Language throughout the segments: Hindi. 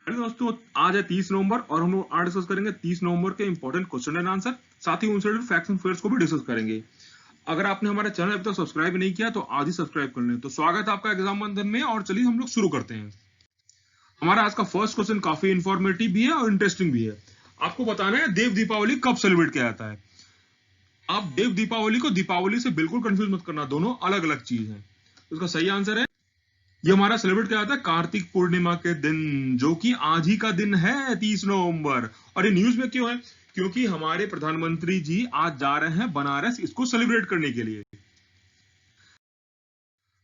हेलो दोस्तों, आज है 30 नवंबर और हम लोग आज डिस्कस करेंगे 30 नवंबर के इंपॉर्टेंट क्वेश्चन एंड आंसर। साथ ही उनसे रिलेटेड फैक्ट्स एंड फिगर्स को भी डिस्कस करेंगे। अगर आपने हमारा चैनल अभी तक सब्सक्राइब नहीं किया तो आज ही सब्सक्राइब कर लें। तो स्वागत है आपका एग्जाम बंधन में और चलिए हम लोग शुरू करते हैं। हमारा आज का फर्स्ट क्वेश्चन काफी इंफॉर्मेटिव भी है और इंटरेस्टिंग भी है। आपको बताना है देव दीपावली कब सेलिब्रेट किया जाता है। आप देव दीपावली को दीपावली से बिल्कुल कंफ्यूज मत करना, दोनों अलग अलग चीज है। इसका सही आंसर है, ये हमारा सेलिब्रेट किया जाता है कार्तिक पूर्णिमा के दिन, जो कि आज ही का दिन है 30 नवंबर। और ये न्यूज में क्यों है? क्योंकि हमारे प्रधानमंत्री जी आज जा रहे हैं बनारस इसको सेलिब्रेट करने के लिए।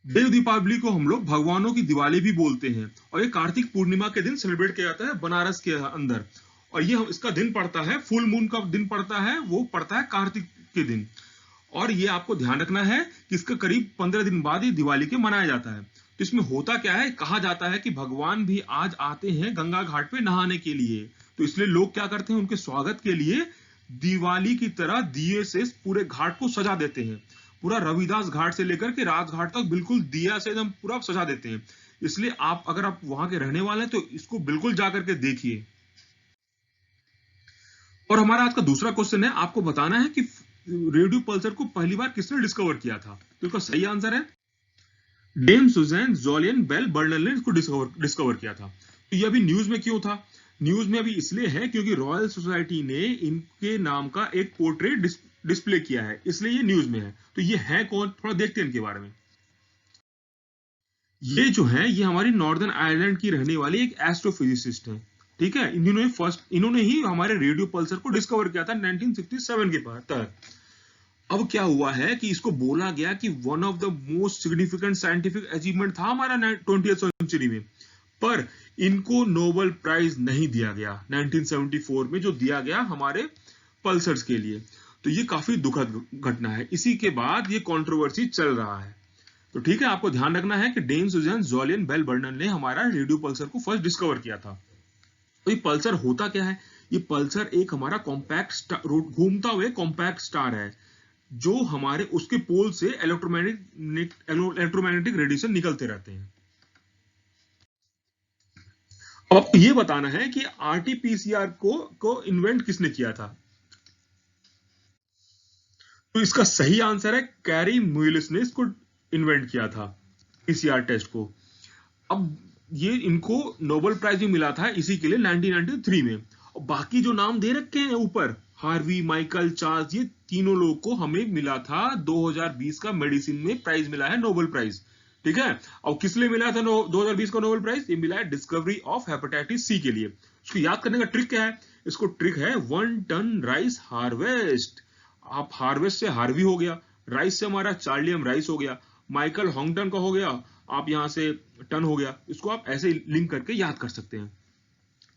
देव दीपावली को हम लोग भगवानों की दिवाली भी बोलते हैं और ये कार्तिक पूर्णिमा के दिन सेलिब्रेट किया जाता है बनारस के अंदर। और ये इसका दिन पड़ता है, फुल मून का दिन पड़ता है, वो पड़ता है कार्तिक के दिन। और ये आपको ध्यान रखना है कि इसके करीब 15 दिन बाद ही दिवाली के मनाया जाता है। तो इसमें होता क्या है, कहा जाता है कि भगवान भी आज आते हैं गंगा घाट पे नहाने के लिए। तो इसलिए लोग क्या करते हैं, उनके स्वागत के लिए दिवाली की तरह दिए से पूरे घाट को सजा देते हैं। पूरा रविदास घाट से लेकर के राजघाट तक बिल्कुल दिया से एकदम पूरा सजा देते हैं। इसलिए आप अगर आप वहां के रहने वाले हैं तो इसको बिल्कुल जाकर के देखिए। और हमारा आज का दूसरा क्वेश्चन है, आपको बताना है कि रेडियो पल्सर को पहली बार किसने डिस्कवर किया था। तो इसका सही आंसर है dam Suzanne Julian bell burner ने इसको डिस्कवर किया था। तो ये अभी न्यूज में क्यों था? न्यूज में अभी इसलिए है क्योंकि रॉयल सोसाइटी ने इनके नाम का एक पोर्ट्रेट डिस्प्ले किया है, इसलिए ये न्यूज में है। तो ये है कौन, थोड़ा देखते हैं इनके बारे में। ये जो है ये हमारी नॉर्दर्न आयरलैंड की रहने वाली एक एस्ट्रोफिजिसिस्ट है। ठीक है, इन्होंने ही हमारे रेडियो पल्सर को डिस्कवर किया था 1967 के तहत। अब क्या हुआ है कि इसको बोला गया कि one of the most significant scientific achievement था हमारा 20th सेंचुरी में। पर इनको नोबेल प्राइज नहीं दिया गया 1974 में, जो दिया गया हमारे पल्सर्स के लिए। तो ये काफी दुखद घटना है। इसी के बाद ये कंट्रोवर्सी चल रहा है। तो ठीक है, आपको ध्यान रखना है कि Dane Suzanne Julian bell burner ने हमारा रेडियो पल्सर को फर्स्ट डिस्कवर किया था। तो ये पल्सर होता क्या है? ये पल्सर एक हमारा कॉम्पैक्ट घूमता हुआ कॉम्पैक्ट स्टार है, जो हमारे उसके पोल से इलेक्ट्रोमैग्नेटिक रेडिएशन निकलते रहते हैं। अब आपको ये बताना है कि आरटीपीसीआर को इन्वेंट किसने किया था। तो इसका सही आंसर है कैरी म्यूलिस ने इसको इन्वेंट किया था, पीसीआर टेस्ट को। अब ये इनको नोबेल प्राइज भी मिला था इसी के लिए 1993 में। और बाकी जो नाम दे रखे हैं ऊपर, हार्वी, माइकल, चार्ल्स, ये तीनों लोगों को हमें मिला था 2020 का मेडिसिन में प्राइज मिला है, नोबेल प्राइज। ठीक है, और किस लिए मिला था 2020 का नोबेल प्राइज? ये मिला है डिस्कवरी ऑफ हेपेटाइटिस सी के लिए। इसको याद करने का ट्रिक क्या है? इसको ट्रिक है 1 टन राइस हार्वेस्ट। आप हार्वेस्ट से हार्वी हो गया, राइस से हमारा चार्लियम राइस हो गया, माइकल हॉन्गटन का हो गया, आप यहां से टन हो गया। इसको आप ऐसे लिंक करके याद कर सकते हैं।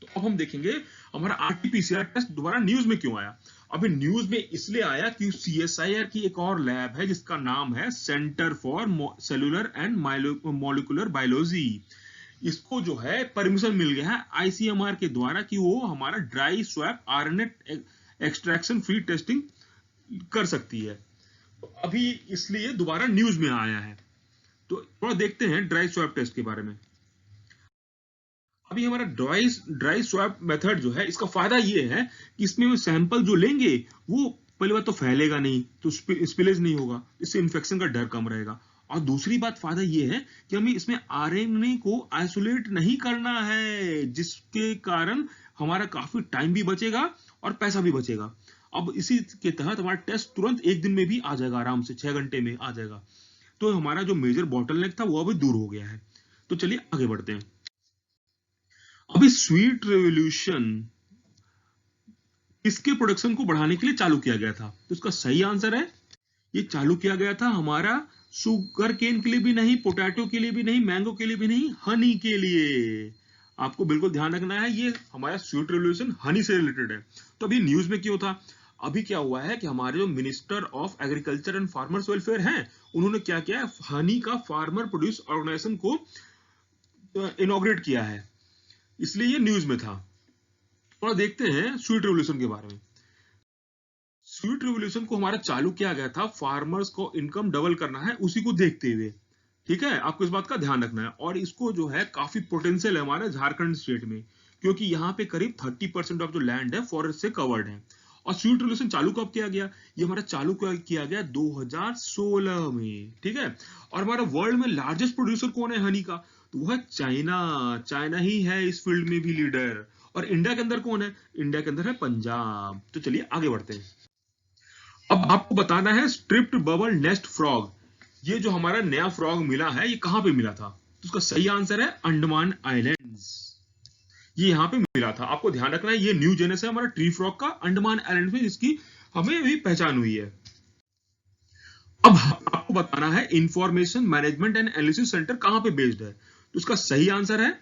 तो अब हम देखेंगे हमारा आरटीपीसीआर टेस्ट दोबारा न्यूज में क्यों आया। अभी न्यूज में इसलिए आया कि सीएसआईआर की एक और लैब है जिसका नाम है centre for cellular and molecular biology. इसको जो है परमिशन मिल गया है आईसीएमआर के द्वारा कि वो हमारा dry swap RNA extraction free testing कर सकती है। तो अभी इसलिए दोबारा न्यूज में आया है। तो थोड़ा देखते हैं ड्राई स्वैप टेस्ट के बारे में। अभी हमारा ड्राई स्वैप मेथड जो है, इसका फायदा ये है कि इसमें सैंपल जो लेंगे वो पहली बात तो फैलेगा नहीं, तो स्पिलेज नहीं होगा, इससे इन्फेक्शन का डर कम रहेगा। और दूसरी बात फायदा ये है कि हमें इसमें आरएनए को आइसोलेट नहीं करना है, जिसके कारण हमारा काफी टाइम भी बचेगा और पैसा भी बचेगा। अब इसी के तहत हमारा टेस्ट तुरंत एक दिन में भी आ जाएगा, आराम से 6 घंटे में आ जाएगा। तो हमारा जो मेजर बॉटलनेक था वो अभी दूर हो गया है। तो चलिए आगे बढ़ते हैं। अभी स्वीट रेवोल्यूशन किसके प्रोडक्शन को बढ़ाने के लिए चालू किया गया था? तो इसका सही आंसर है, ये चालू किया गया था हमारा शुगर केन के लिए भी नहीं, पोटैटो के लिए भी नहीं, मैंगो के लिए भी नहीं, हनी के लिए। आपको बिल्कुल ध्यान रखना है, ये हमारा स्वीट रेवोल्यूशन हनी से रिलेटेड है। तो अभी न्यूज में क्यों था? अभी क्या हुआ है कि हमारे जो minister of agriculture and farmers welfare हैं, उन्होंने क्या किया है, हनी का फार्मर प्रोड्यूस ऑर्गेनाइजेशन को इनॉग्रेट किया है, इसलिए ये न्यूज में था। और देखते हैं स्वीट रेवोल्यूशन के बारे में। स्वीट रेवोल्यूशन को हमारा चालू किया गया था फार्मर्स को इनकम डबल करना है, उसी को देखते हुए। ठीक है, आपको इस बात का ध्यान रखना है। और इसको जो है काफी पोटेंशियल है हमारे झारखंड स्टेट में, क्योंकि यहाँ पे करीब 30% ऑफ जो लैंड है फॉरेस्ट से कवर्ड है। और स्वीट रिवोल्यूशन चालू कब किया गया? ये हमारा चालू किया गया 2016 में, ठीक है। और हमारा वर्ल्ड में लार्जेस्ट प्रोड्यूसर कौन है हनी का? तो वो है चाइना। चाइना ही है इस फील्ड में भी लीडर। और इंडिया के अंदर कौन है? इंडिया के अंदर है पंजाब। तो चलिए आगे बढ़ते हैं। अब आपको बताना है स्ट्रिप्ड बबल नेस्ट फ्रॉग। ये जो हमारा नया फ्रॉग मिला है ये कहां पे मिला था? तो उसका सही आंसर है अंडमान आइलैंड्स। ये यहाँ पे मिला था। आपको ध्यान रखना है ये न्यू जेनस है हमारा ट्री फ्रॉग का, अंडमान आइलैंड में इसकी हमें अभी पहचान हुई है। अब आपको बताना है information management and analysis centre कहां पे बेस्ड है? तो उसका सही आंसर है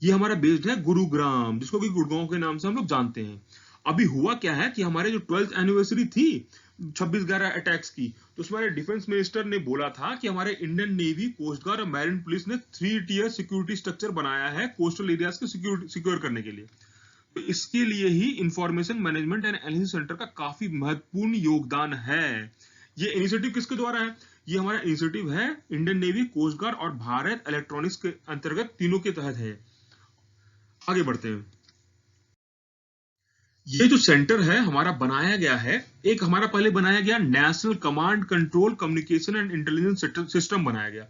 ये हमारा बेस्ड है गुरुग्राम, जिसको कि गुड़गांव के नाम से हम लोग जानते हैं। अभी हुआ क्या है कि हमारे जो 12th एनिवर्सरी थी 26/11 अटैक्स की, तो उसमें हमारे डिफेंस मिनिस्टर ने बोला था कि हमारे इंडियन नेवी, कोस्ट गार्ड और मैरीन पुलिस ने 3 टियर सिक्योरिटी स्ट्रक्चर बनाया है कोस्टल एरियाज को सिक्योर करने के लिए। तो इसके लिए ही information management and analysis centre का काफी महत्वपूर्ण योगदान है। ये इनिशिएटिव किसके द्वारा है? ये हमारा इनिशिएटिव है इंडियन नेवी, कोस्ट गार्ड और भारत इलेक्ट्रॉनिक्स के अंतर्गत, तीनों के तहत है। आगे बढ़ते हैं। ये जो सेंटर है हमारा बनाया गया है, एक हमारा पहले बनाया गया national command control communication and intelligence system बनाया गया,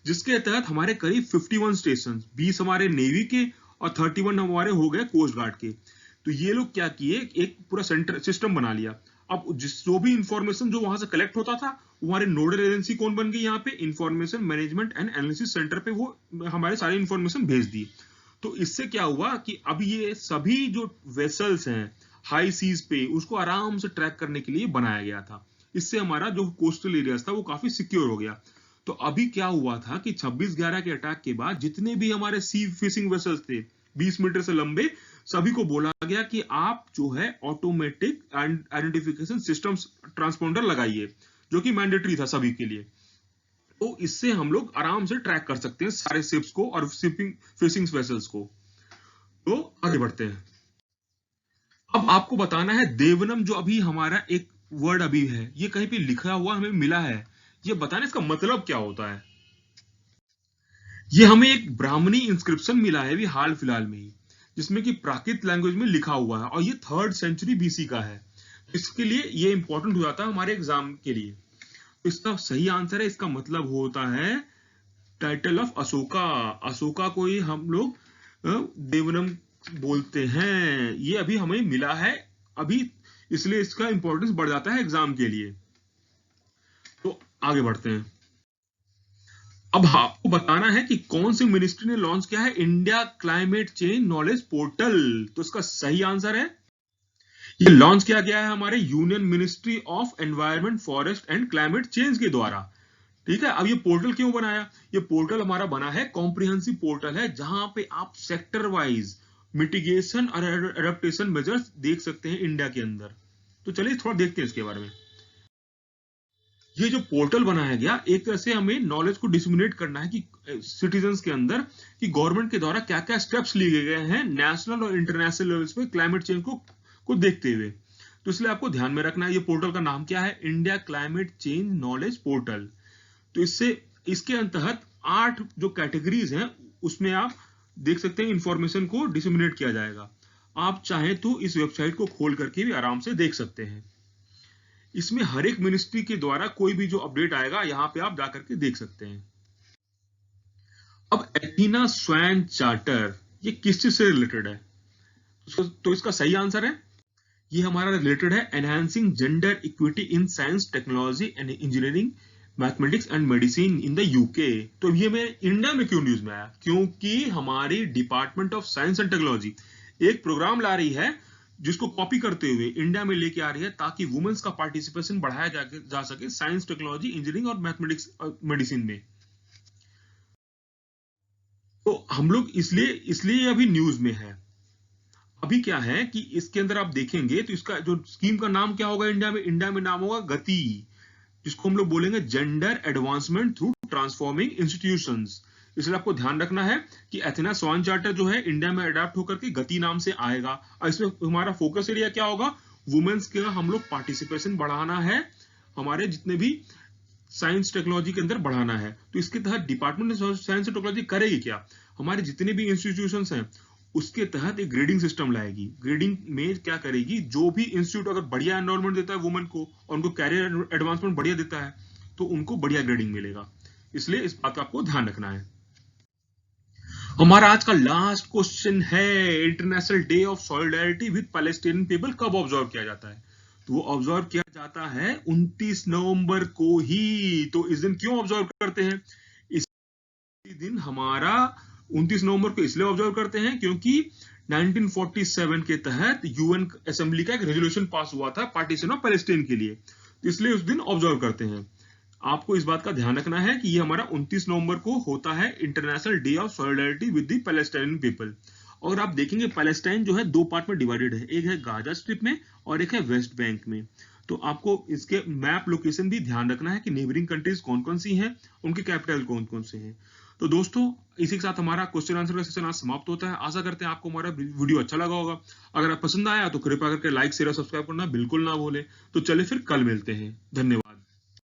जिसके तहत हमारे करीब 51 स्टेशन, 20 हमारे नेवी के और 31 हमारे हो गए कोस्ट गार्ड के। तो ये लोग क्या किए, एक पूरा सेंटर सिस्टम बना लिया। अब जो भी इंफॉर्मेशन जो वहां से कलेक्ट होता था, हमारे नोडल एजेंसी कौन बन गई यहाँ पे? Information management and analysis centre पे वो हमारे सारी इंफॉर्मेशन भेज दी। तो इससे क्या हुआ कि अब ये सभी जो वेसल्स हैं हाई सीज पे, उसको आराम से ट्रैक करने के लिए बनाया गया था। इससे हमारा जो कोस्टल एरियाज था वो काफी सिक्योर हो गया। तो अभी क्या हुआ था कि 26/11 के अटैक के बाद जितने भी हमारे सी फिशिंग वेसल्स थे 20 मीटर से लंबे, सभी को बोला गया कि आप जो है ऑटोमेटिक आइडेंटिफिकेशन सिस्टम ट्रांसपोंडर लगाइए, जो कि मैंडेटरी था सभी के लिए। तो इससे हम लोग आराम से ट्रैक कर सकते हैं सारे शिप्स को और शिपिंग फिशिंग वेसल्स को। तो आगे बढ़ते हैं। अब आपको बताना है देवनम, जो अभी हमारा एक वर्ड अभी है, ये कहीं पे लिखा हुआ हमें मिला है, ये बताना इसका मतलब क्या होता है। ये हमें एक ब्राह्मणी इंस्क्रिप्शन मिला है अभी हाल फिलहाल में ही, जिसमें कि प्राकृत लैंग्वेज में लिखा हुआ है और ये 3rd सेंचुरी BC का है। इसके लिए ये इंपॉर्टेंट हो जाता है हमारे एग्जाम के लिए। इसका सही आंसर है, इसका मतलब होता है टाइटल ऑफ अशोका। अशोका को ही हम लोग देवनम बोलते हैं। ये अभी हमें मिला है अभी, इसलिए इसका इंपॉर्टेंस बढ़ जाता है एग्जाम के लिए। तो आगे बढ़ते हैं। अब आपको बताना है कि कौन सी मिनिस्ट्री ने लॉन्च किया है India climate change knowledge portal. तो इसका सही आंसर है, ये लॉन्च किया गया है हमारे union ministry of environment, forest and climate change के द्वारा। ठीक है। अब ये पोर्टल क्यों बनाया? ये पोर्टल हमारा बना है, कॉम्प्रिहेंसिव पोर्टल है, जहां पे आप सेक्टर वाइज मिटिगेशन और एडेप्टेशन मेजर्स देख सकते हैं इंडिया के अंदर। तो चलिए थोड़ा देखते हैं इसके बारे में। ये जो पोर्टल बनाया गया, एक तरह से हमें नॉलेज को डिसमिनेट करना है कि सिटीजन्स के अंदर कि गवर्नमेंट के द्वारा क्या क्या स्टेप्स लिए गए हैं नेशनल और इंटरनेशनल लेवल्स पे क्लाइमेट चेंज को देखते हुए। तो इसलिए आपको ध्यान में रखना है ये पोर्टल का नाम क्या है, India climate change knowledge portal. तो इसके तहत 8 जो कैटेगरीज हैं उसमें आप देख सकते हैं इंफॉर्मेशन को डिसमिनेट किया जाएगा। आप चाहें तो इस वेबसाइट को खोल करके भी आराम से देख सकते हैं। इसमें हर एक मिनिस्ट्री के द्वारा कोई भी जो अपडेट आएगा यहां पे आप जाकर के देख सकते हैं। अब एथीना स्वैन चार्टर ये किस चीज से रिलेटेड है? तो इसका सही आंसर है, ये हमारा रिलेटेड है enhancing gender equity in science, technology and engineering, mathematics and medicine in the UK. तो ये मेरे इंडिया में क्यों न्यूज में आया? क्योंकि हमारी department of science and technology एक प्रोग्राम ला रही है जिसको कॉपी करते हुए इंडिया में लेके आ रही है, ताकि वुमेन्स का पार्टिसिपेशन बढ़ाया जा सके साइंस, टेक्नोलॉजी, इंजीनियरिंग और मैथमेटिक्स मेडिसिन में। तो हम लोग इसलिए अभी न्यूज में है। अभी क्या है कि इसके अंदर आप देखेंगे तो इसका जो स्कीम का नाम क्या होगा इंडिया में नाम होगा गति, जिसको हम लोग बोलेंगे gender advancement through transforming institutions. इसलिए आपको ध्यान रखना है कि एथेना स्वान चार्टर जो है इंडिया में अडॉप्ट होकर के गति नाम से आएगा। और इसमें हमारा फोकस एरिया क्या होगा? वुमेन्स के हम लोग पार्टिसिपेशन बढ़ाना है, हमारे जितने भी साइंस टेक्नोलॉजी के अंदर बढ़ाना है। तो इसके तहत department of science and technology करेगी क्या? हमारे जितने भी इंस्टीट्यूशंस हैं उसके तहत एक ग्रेडिंग सिस्टम लाएगी। ग्रेडिंग में क्या करेगी, जो भी इंस्टीट्यूट अगर बढ़िया एनवायरमेंट देता है वुमेन को और उनको कैरियर एडवांसमेंट बढ़िया देता है तो उनको बढ़िया ग्रेडिंग मिलेगा। इसलिए इस बात का आपको ध्यान रखना है। हमारा आज का लास्ट क्वेश्चन है, international day of solidarity with Palestinian people कब ऑब्जर्व किया जाता है? तो वो ऑब्जर्व किया जाता है 29 नवंबर को ही। तो इस दिन क्यों ऑब्जर्व करते हैं? इस दिन हमारा 29 नवंबर को इसलिए ऑब्जर्व करते हैं क्योंकि 1947 के तहत यूएन असेंबली का एक रेजोल्यूशन पास हुआ था पार्टीशन ऑफ पैलेस्टाइन के लिए, तो इसलिए उस दिन ऑब्जर्व करते हैं। आपको इस बात का ध्यान रखना है कि ये हमारा 29 नवंबर को होता है international day of solidarity with the Palestinian people. और आप देखेंगे पैलेस्टाइन जो है दो पार्ट में डिवाइडेड है, एक है गाजा स्ट्रिप में और एक है वेस्ट बैंक में। तो आपको इसके मैप लोकेशन भी ध्यान रखना है कि नेबरिंग कंट्रीज कौन कौन सी हैं, उनके कैपिटल कौन कौन से हैं। तो दोस्तों इसी के साथ हमारा क्वेश्चन आंसर का सेशन आज समाप्त होता है। आशा करते हैं आपको हमारा वीडियो अच्छा लगा होगा। अगर आप पसंद आया तो कृपया करके लाइक शेयर और सब्सक्राइब करना बिल्कुल ना भूलें। तो चलिए फिर कल मिलते हैं। धन्यवाद।